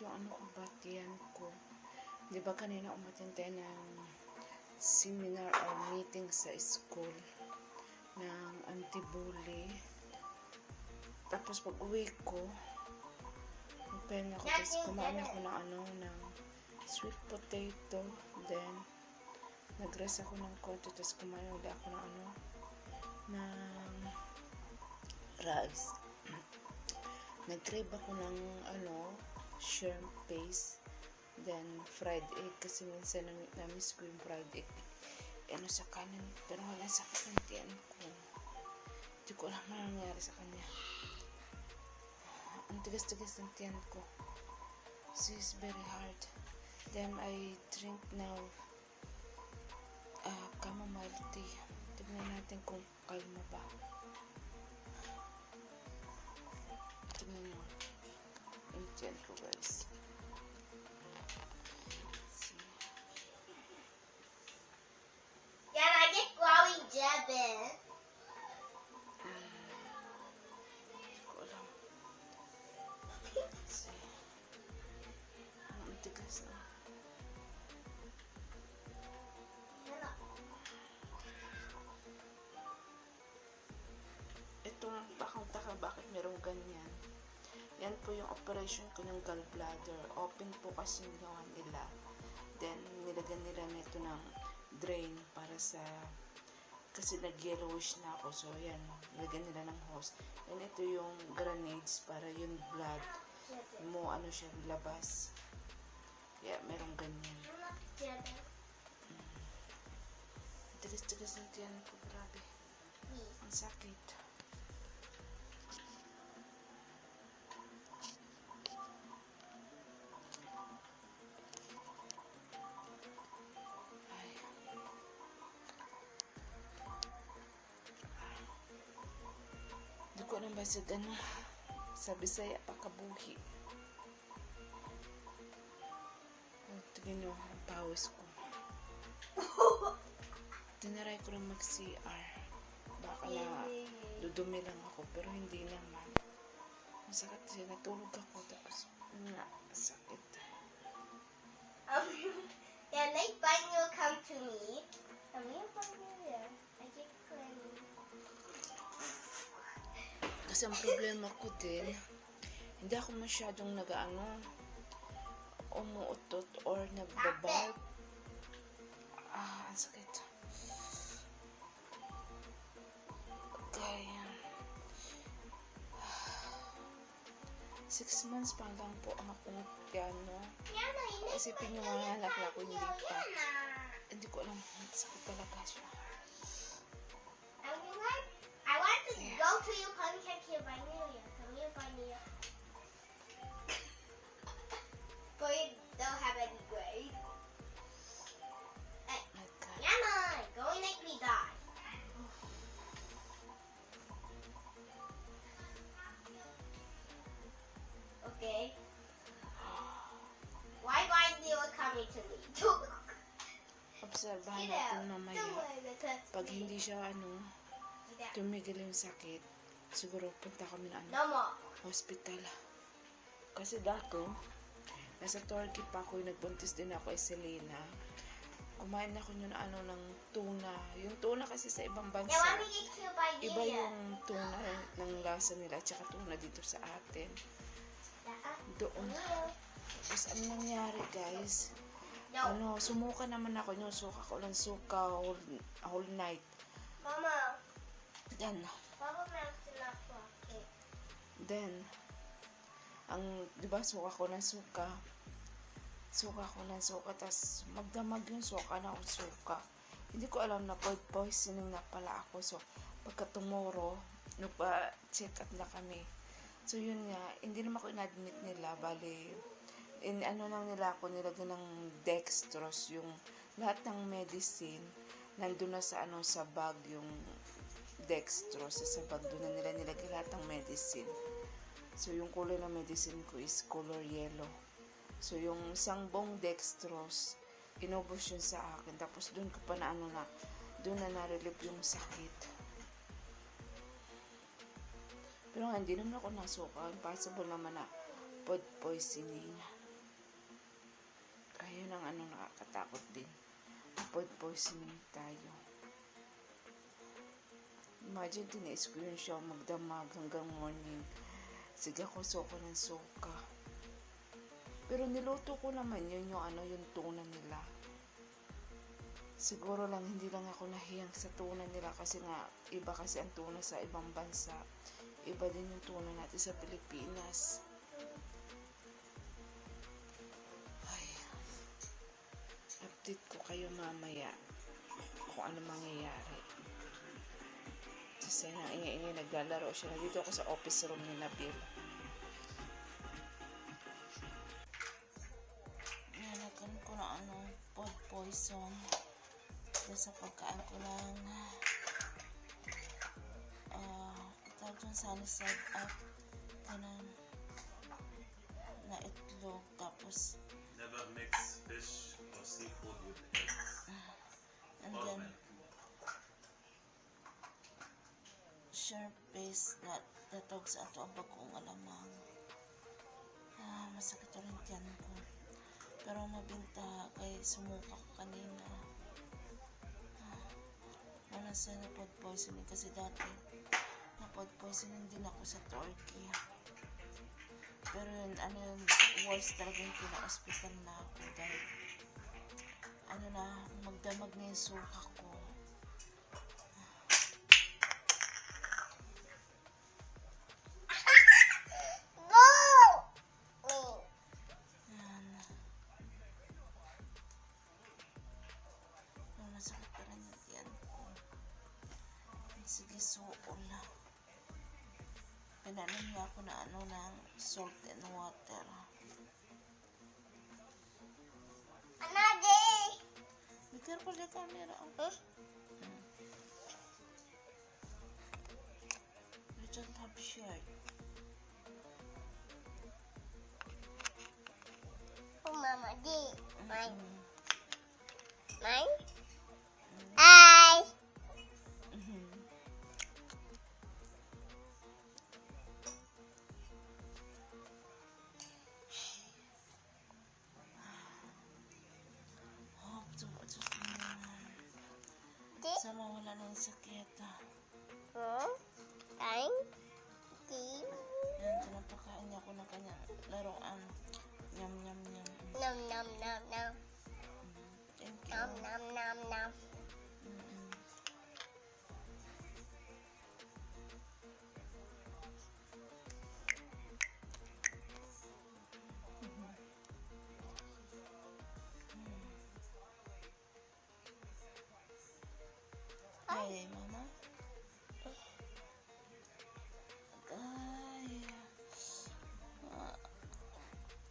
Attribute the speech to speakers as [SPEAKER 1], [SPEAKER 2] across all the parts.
[SPEAKER 1] yung ano ko, batian ko. Di ba kanina umattend tayo ng seminar or meeting sa school ng anti-bully. Tapos pag uwi ko, magpahinga ako, tapos kumain ako ng ng sweet potato. Then, nag-rest ako ng konti, tapos kumain ulit ako ng ng rice. Nag-crave ako ng shrimp paste. Then, fried egg, kasi minsan na-miss ko yung fried egg. Sa kanin, pero wala sakit ng tiyan ko. Hindi ko alam ano nangyari sa kanya. Ang tigas-tigas ng tiyan ko. So, it's very hard. Then, I drink now chamomile tea. Tignan natin kung kalma ba. Tignan nyo. Yung tiyan ko, guys.
[SPEAKER 2] Yeah, I get glowing Jebin.
[SPEAKER 1] Ito ang takang-taka bakit merong ganyan. Yan po yung operation ko ng gallbladder. Open po kasi yung gawa nila. Then, nilagyan nila nito ng drain para sa kasi nag-yellowish na ako. So, yan. Nilagyan nila ng hose. And ito yung grenades para yung blood mo, siya, labas. Kaya, merong ganyan. Tigas-tigas ng tiyan ko. Grabe. Ang sakit. Hindi ko alam ba sa Bisaya pakabuhi. Tignan nyo ang pawis ko. Tinaray ko lang mag-CR. Baka na dudumi lang ako, pero hindi naman. Masakit kasi natulog ako, tapos sakit.
[SPEAKER 2] Yeah, next time you'll come to me. And we'll come here. I get clean.
[SPEAKER 1] Kasi ang problema ko din, hindi ako masyadong umuutot or nagbabark. Ang sakit. Kaya, 6 months pa lang po ang akong piano. Isipin nyo mga anak ko hindi pa. Hindi ko alam, sakit talaga siya.
[SPEAKER 2] I want to go to your contact here by New Year. Come here by New Year. But you don't have any grade. Yana, go and make me die. Okay. Why you coming to me?
[SPEAKER 1] Obserbahan natin mamaya. Pag hindi siya tumigil yung sakit, siguro punta kami na hospital. Kasi dako, nasa Turkey pa ako, nagbuntis din ako kay Selena. Kumain ako yun ng tuna. Yung tuna kasi sa ibang bansa, iba yung tuna ng lasa nila, tsaka tuna dito sa atin. Doon. Tapos ano nangyari, guys? Sumuka naman ako yun. Suka ko lang whole night.
[SPEAKER 2] Mama.
[SPEAKER 1] Then, diba, suka ko ng suka. Tas magdamag yung suka na akong suka. Hindi ko alam na food poisoning na pala ako. So, pagka tomorrow, nagpa-check up na kami. So, yun nga, hindi naman ako in-admit nila. Bali, lang nila ako, nilagyan ng dextrose, yung lahat ng medicine, nandun na sa bag, yung dextrose, sa bag, doon na nila nilagay lahat ng medicine. So, yung kulay ng medicine ko is color yellow. So, yung isang buong dextrose, inubos yun sa akin. Tapos, doon ko pa doon na na-relieve yung sakit. Pero hindi naman ako nasuka. Impossible naman na food poisoning. Yun ang ano nakakatakot din. Food poisoning tayo. Imagine, tiniis ko yun siya magdamag hanggang morning. Sige, kuso ko ng suka. Pero niluto ko naman yun, yung ano, yung tuna nila. Siguro lang, hindi lang ako nahiyang sa tuna nila kasi nga, iba kasi ang tuna sa ibang bansa. Iba din yung tuna natin sa Pilipinas. Ay, update ko kayo mamaya kung ano mangyayari. Kasi nang ingay-ingay naglalaro siya. Dito ako sa office room ni Nabil. Nalagyan ko na ano, food poison. Dahil sa pagkaan ko lang tawag yung sunny side up na itlog, tapos
[SPEAKER 3] Never mix fish or seafood with eggs.
[SPEAKER 1] and
[SPEAKER 3] Or
[SPEAKER 1] then
[SPEAKER 3] milk.
[SPEAKER 1] sharp paste na datog sa ato ang bagong alamang. Masakit rin tiyan ko, pero mabinta kay sumuka ko kanina. Wala sa na food poisoning kasi dati na food poisoning din ako sa Turkey. Pero yun, ano yun, worst talagang pina-hospital na ako dahil ano na, magdamag na yung suka ko. Yan. Masakit pa rin yung tiyan ko. Sige, suol. Pinalim niya ako na ano ng salt and water.
[SPEAKER 2] Another.
[SPEAKER 1] Be careful the camera. You don't have shirt.
[SPEAKER 2] Oh, Mama, D. Mine.
[SPEAKER 1] Mm.
[SPEAKER 2] Mine? Hi.
[SPEAKER 1] Mhm. Hope to
[SPEAKER 2] D.
[SPEAKER 1] sama wala na yung sakit.
[SPEAKER 2] Mine? D.
[SPEAKER 1] Yan, pinapakain niya ako ng kanyang laruan. Nyam, nyam, nyam.
[SPEAKER 2] Nom, nom, nom, nom.
[SPEAKER 1] Thank you.
[SPEAKER 2] Nom, nom, nom, nom.
[SPEAKER 1] Mm-mm. Hey, Mama. Ay.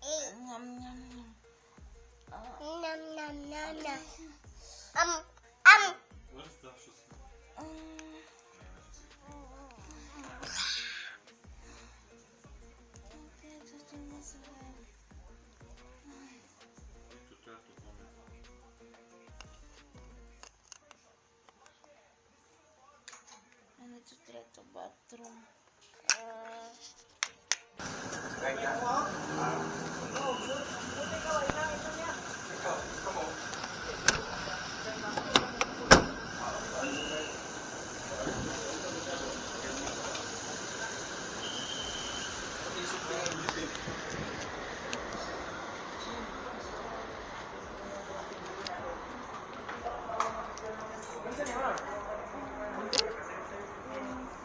[SPEAKER 1] Nyam, nyam, nyam.
[SPEAKER 2] Nom, nom, nom, nom.
[SPEAKER 3] What is that? Just to try to vomit.
[SPEAKER 1] I need to try to bathroom.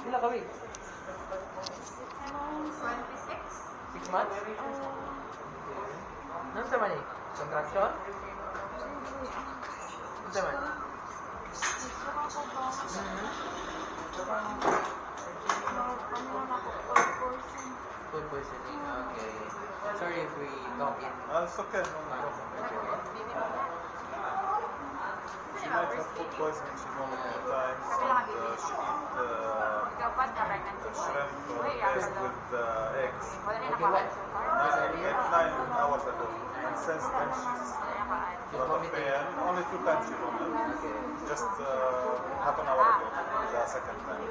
[SPEAKER 4] Ilan ka week? 6 months? Ano sa man eh? Contraction? Ano sa man? Food poisoning, okay. Sorry if we don't eat
[SPEAKER 3] It's okay. No
[SPEAKER 4] much.
[SPEAKER 3] problem. She might have food poisoning. She vomited at times. And, she eat the shrimp paste with eggs.
[SPEAKER 4] Okay, what? Just earlier?
[SPEAKER 3] 9 hours ago. And since then she's
[SPEAKER 4] She's
[SPEAKER 3] lot of
[SPEAKER 4] vomiting.
[SPEAKER 3] pain. Only 2 times she vomited.
[SPEAKER 4] Okay.
[SPEAKER 3] Just half an hour ago. The second time.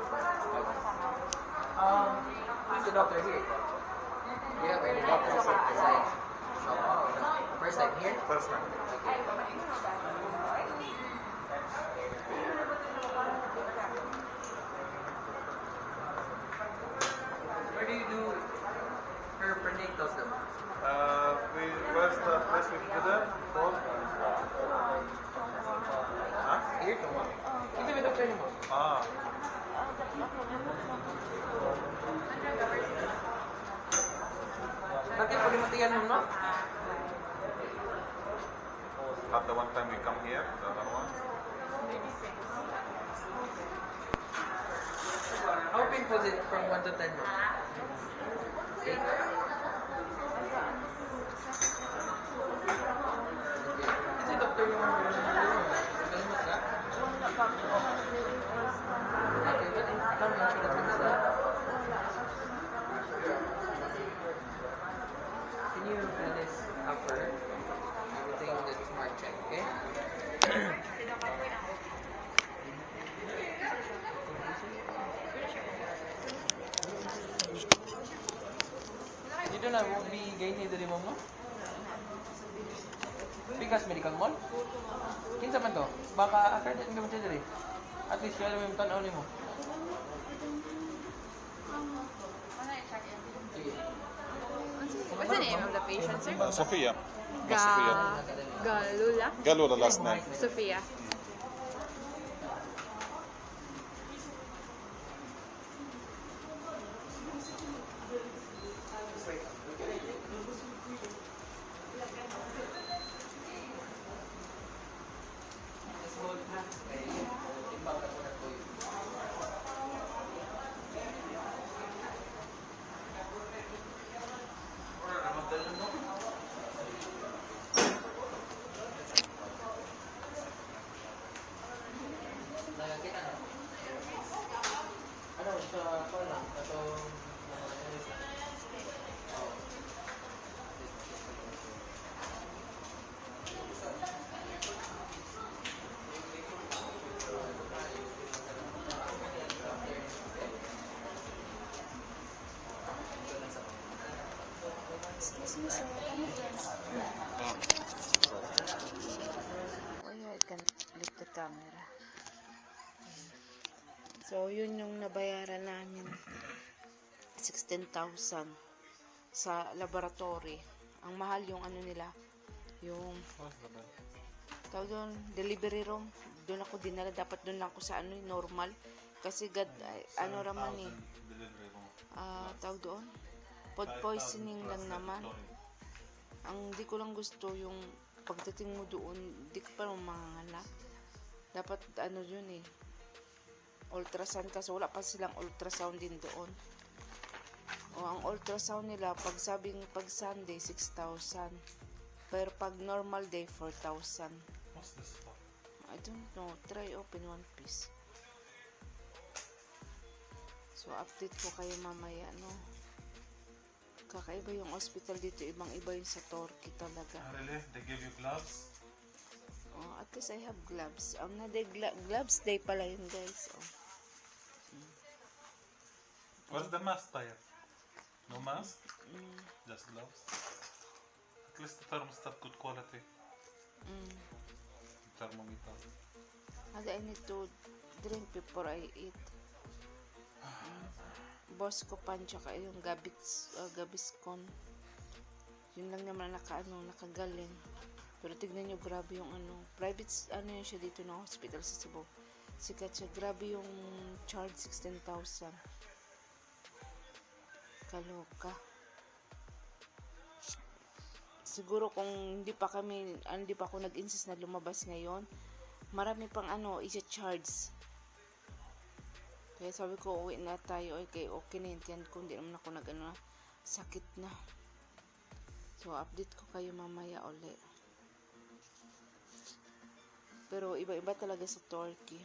[SPEAKER 4] Who's the doctor here? Do you have any doctors beside? Oh, no. First time here?
[SPEAKER 3] First time.
[SPEAKER 4] Where do you do her prenatals though?
[SPEAKER 3] Where's the place we do that? Called? Huh?
[SPEAKER 4] Here? Hindi may doctor niyo mo?
[SPEAKER 3] Ah.
[SPEAKER 4] Bakit pag matiyan mo, no?
[SPEAKER 3] Not the one time we come here, the other one.
[SPEAKER 4] How painful is it from 1 to 10 mo? 8? Kasi doctor yung nakalimot ka? Okay, but ikaw na siya na Can you feel this upper? Everything that's marked check, okay? Dito na, bigay ni dali mo mo? Bigas Medical Mall? Kinsa man to? Baka akar din mo diri. At least kaya mo tan-aw nimo.
[SPEAKER 5] What's the name of the patient, sir?
[SPEAKER 3] Sophia.
[SPEAKER 5] Galula?
[SPEAKER 3] Gallo the last name.
[SPEAKER 5] Sophia.
[SPEAKER 4] Ano, sa pala, atong
[SPEAKER 1] I can flip the camera. So, yun yung nabayaran namin. 16,000 sa laboratory. Ang mahal yung ano nila, yung tawag doon, delivery room. Doon ako dinala. Dapat doon lang ako sa ano, normal. Kasi ano raman eh. Tawag doon, food poisoning lang naman. Ang di ko lang gusto yung pagdating mo doon, di ko pa manganganak. Dapat ano yun eh, ultrasound, kasi wala pa silang ultrasound din doon. O ang ultrasound nila, pag Sunday 6,000, pero pag normal day 4,000.
[SPEAKER 3] What's this for?
[SPEAKER 1] I don't know, try open one piece. So update ko kayo mamaya, no. Kakaiba yung hospital dito, ibang iba yung sa Turkey talaga.
[SPEAKER 3] Really? They give you gloves?
[SPEAKER 1] Oh, at least I have gloves. Ang gloves day pala yun, guys. Oh.
[SPEAKER 3] Where's the mask tayo? No mask? Just gloves? At least the thermostat good quality. Thermometer.
[SPEAKER 1] And I need to drink before I eat. Boss ko pan, tsaka yung Gaviscon. Yun lang naman nakagaling. Pero tignan nyo, grabe yung private, yun siya dito na hospital sa Cebu. Sikat siya, grabe yung charge, 16,000. Kaloka. Siguro kung hindi pa ako nag-insist na lumabas ngayon, marami pang i-charge. Kaya sabi ko, uwi na tayo. Okay na yan kung hindi naman ako sakit na. So, update ko kayo mamaya ulit. Pero iba-iba talaga sa Turkey.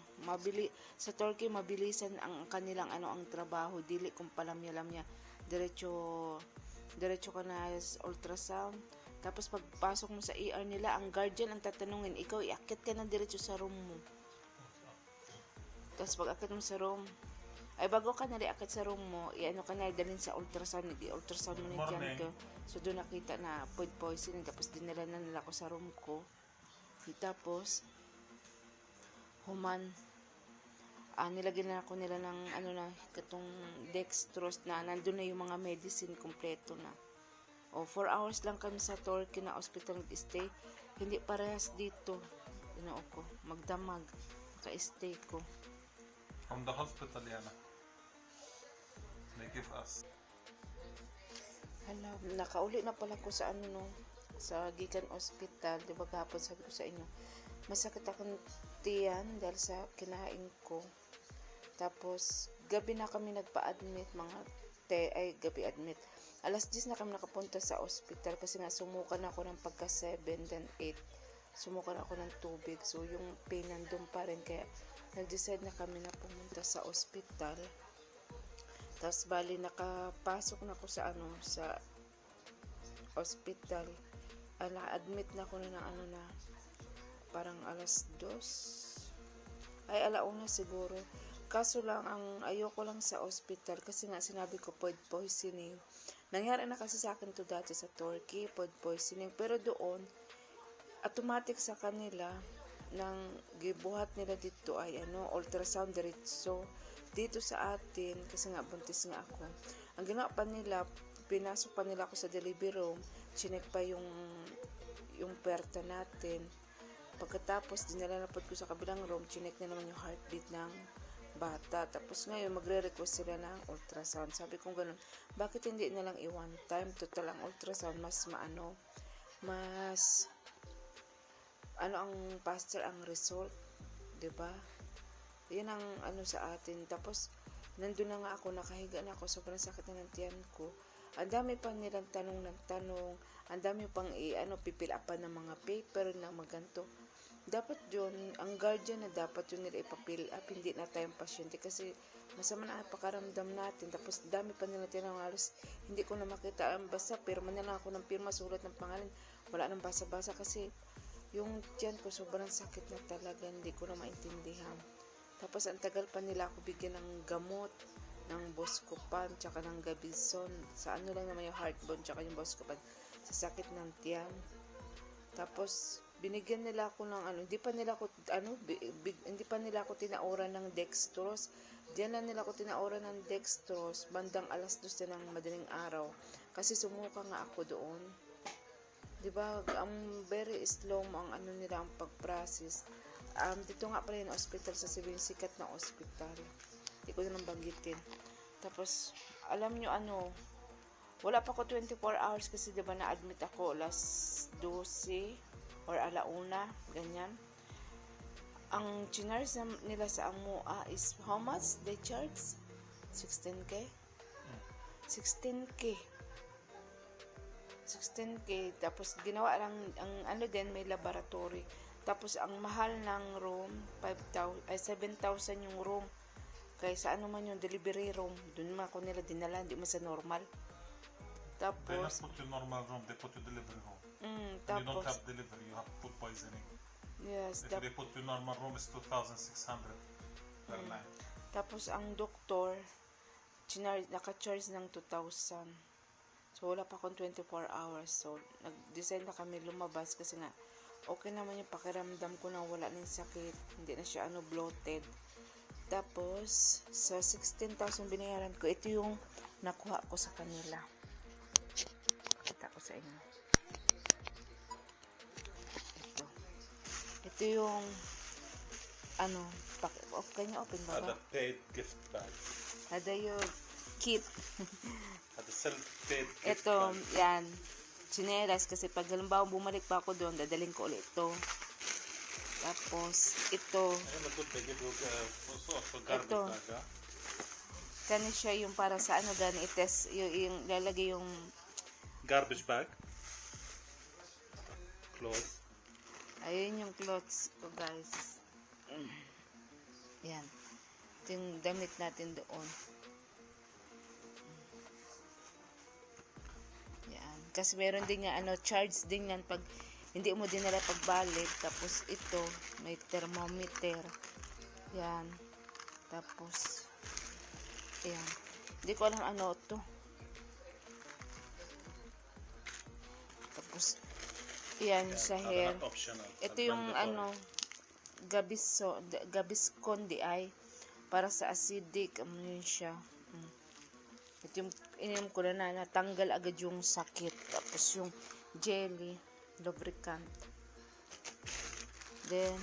[SPEAKER 1] Sa Turkey, mabilisan ang kanilang ang trabaho. Dili kung palamya-lamya. Diretso ka na ultrasound. Tapos pagpasok mo sa ER nila, ang guardian ang tatanungin, ikaw iakit ka na diretso sa room mo. Tapos pag akit mo sa room, Ay, bago ka naliakit sa room mo, i-ano ka na, dalhin sa ultrasound, i-ultrasound mo na dyan
[SPEAKER 3] Morning.
[SPEAKER 1] ko. So, doon nakita na food poisoning, tapos dinala na nila ko sa room ko. Tapos, human, nilagyan na ako nila ng, ano na, katong dextrose na, nandun na yung mga medicine, kompleto na. O, 4 hours lang kami sa Turkey na hospital nag-stay. Hindi parehas dito. Ginoo ko, magdamag, naka-stay ko.
[SPEAKER 3] From the hospital, Yana. They give us.
[SPEAKER 1] Hala, nakauli na pala ko sa ano no, sa Gikan Hospital, di ba gapon sabi ko sa inyo, masakit akong tiyan dahil sa kinain ko. Tapos, gabi na kami nagpa-admit, gabi admit. Alas 10 na kami nakapunta sa hospital kasi nga sumukan ako ng pagka 7 then 8. Sumukan ako ng tubig. So, yung pain nandun pa rin. Kaya, nag-decide na kami na pumunta sa hospital. Tapos, bali, nakapasok na ako sa sa hospital. Admit na ako na ng parang alas 2. Ay, alauna siguro. Kaso lang, ayoko lang sa hospital kasi nga sinabi ko food poisoning. Nangyari na kasi sa akin to dati sa Turkey, food poisoning. Pero doon, automatic sa kanila, nang gibuhat nila dito ay ultrasound diretso. Dito sa atin, kasi nga buntis nga ako, ang ginawa pa nila, pinasok pa nila ako sa delivery room, chinek pa yung puwerta natin. Pagkatapos, dinala na po ko sa kabilang room, chinek na naman yung heartbeat ng bata. Tapos ngayon, magre-request sila ng ultrasound. Sabi ko ganun, bakit hindi na lang i-one time? Total ang ultrasound, mas ang faster ang result. 'Di ba? Yan ang sa atin. Tapos, nandun na nga ako, nakahiga na ako, sobrang sakit na ng tiyan ko. Ang dami pa nilang tanong ng tanong, ang dami pang pipilapan ng mga paper na maganto. Dapat yun, ang guardian na dapat yun nila ipapil up, hindi na tayong pasyente kasi masama na ang pakaramdam natin. Tapos, dami pa nila tinanong, halos hindi ko na makita ang basa, pirma na lang ako ng pirma, sulat ng pangalan, wala nang basa-basa kasi yung tiyan ko sobrang sakit na talaga, hindi ko na maintindihan. Tapos, ang tagal pa nila ako bigyan ng gamot, ng Buscopan, tsaka ng Gabison. Sa lang naman yung heartburn, tsaka yung Buscopan. Sa sakit ng tiyan. Tapos, binigyan nila ako ng hindi pa nila ako tinauran ng dextrose. Diyan lang nila ako tinauran ng dextrose, bandang alas 2 na ng madaling araw. Kasi sumuka nga ako doon. Diba, very slow mo ang nila, ang pag-process. Dito nga pala yung hospital sa Cebu, yung sikat na hospital. Hindi ko na banggitin. Tapos, alam nyo wala pa ako 24 hours kasi diba na-admit ako alas 12 or alauna, ganyan. Ang charge nila sa AMUA is how much they charge? 16K? 16K. 16K. Tapos, ginawa lang, din, may laboratory. Tapos, ang mahal ng room, 7,000 yung room. Kaysa man yung delivery room, dun man ako nila dinala, hindi mo sa normal.
[SPEAKER 3] They not
[SPEAKER 1] Tapos,
[SPEAKER 3] put you normal room, they put you delivery room. When you don't
[SPEAKER 1] tapos,
[SPEAKER 3] have delivery, you have food poisoning.
[SPEAKER 1] yes,
[SPEAKER 3] If they put you normal room, it's 2,600 per night.
[SPEAKER 1] tapos ang doktor, naka-charge ng 2,000. So, wala pa akong 24 hours. So, nag-decide na kami lumabas kasi nga, okay naman yung pakiramdam ko na wala nang sakit. Hindi na siya bloated. Tapos, sa 16,000 binayaran ko, ito yung nakuha ko sa kanila. Kita ko sa inyo. Ito yung can you open ba?
[SPEAKER 3] Ada paid gift bag.
[SPEAKER 1] Ada yung kit.
[SPEAKER 3] Ada self-paid gift
[SPEAKER 1] Ito,
[SPEAKER 3] bag.
[SPEAKER 1] yan. Chinelas kasi pag halimbawa bumalik pa ako doon, dadaling ko ulit ito. Tapos, ito.
[SPEAKER 3] Ayun, nagod, they give you for garbage
[SPEAKER 1] Ito.
[SPEAKER 3] bag, ha?
[SPEAKER 1] Kani siya yung para sa gani i-test, yung lalagay yung
[SPEAKER 3] Garbage bag. Clothes.
[SPEAKER 1] ayun yung clothes ko, guys. Yan. Ito yung damit natin doon. Yan. Kasi meron din nga, charge din yan pag hindi mo dinala pagbalik. Tapos ito, may thermometer. Yan. Tapos, Ayan. Hindi ko alam ano to. Tapos, yan sa hair.
[SPEAKER 3] Not optional.
[SPEAKER 1] Ito yung ano, Gaviscon di ay para sa acidic. Ano yun siya. Ito yung ininom ko na natanggal agad yung sakit. Tapos yung jelly, lubricant. Then,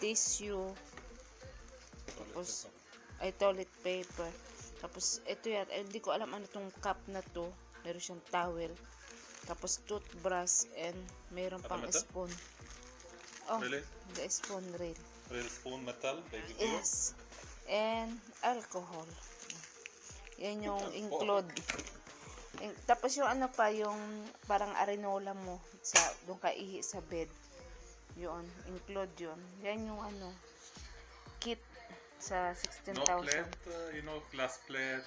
[SPEAKER 1] tissue. Tapos, ay toilet paper. Tapos, ito yan. Hindi ko alam ano tong cup na to. Meron siyang towel. Tapos, toothbrush and mayroon pang
[SPEAKER 3] metal?
[SPEAKER 1] spoon. Oh,
[SPEAKER 3] Really?
[SPEAKER 1] the spoon rail.
[SPEAKER 3] Real spoon metal, baby glue.
[SPEAKER 1] Yes. And alcohol. Yan yung include. Tapos yung ano pa, yung parang arenola mo sa doon ka ihi sa bed. Yun, include yun. Yan yung ano, kit sa
[SPEAKER 3] No
[SPEAKER 1] 16,000.
[SPEAKER 3] plate, glass plate.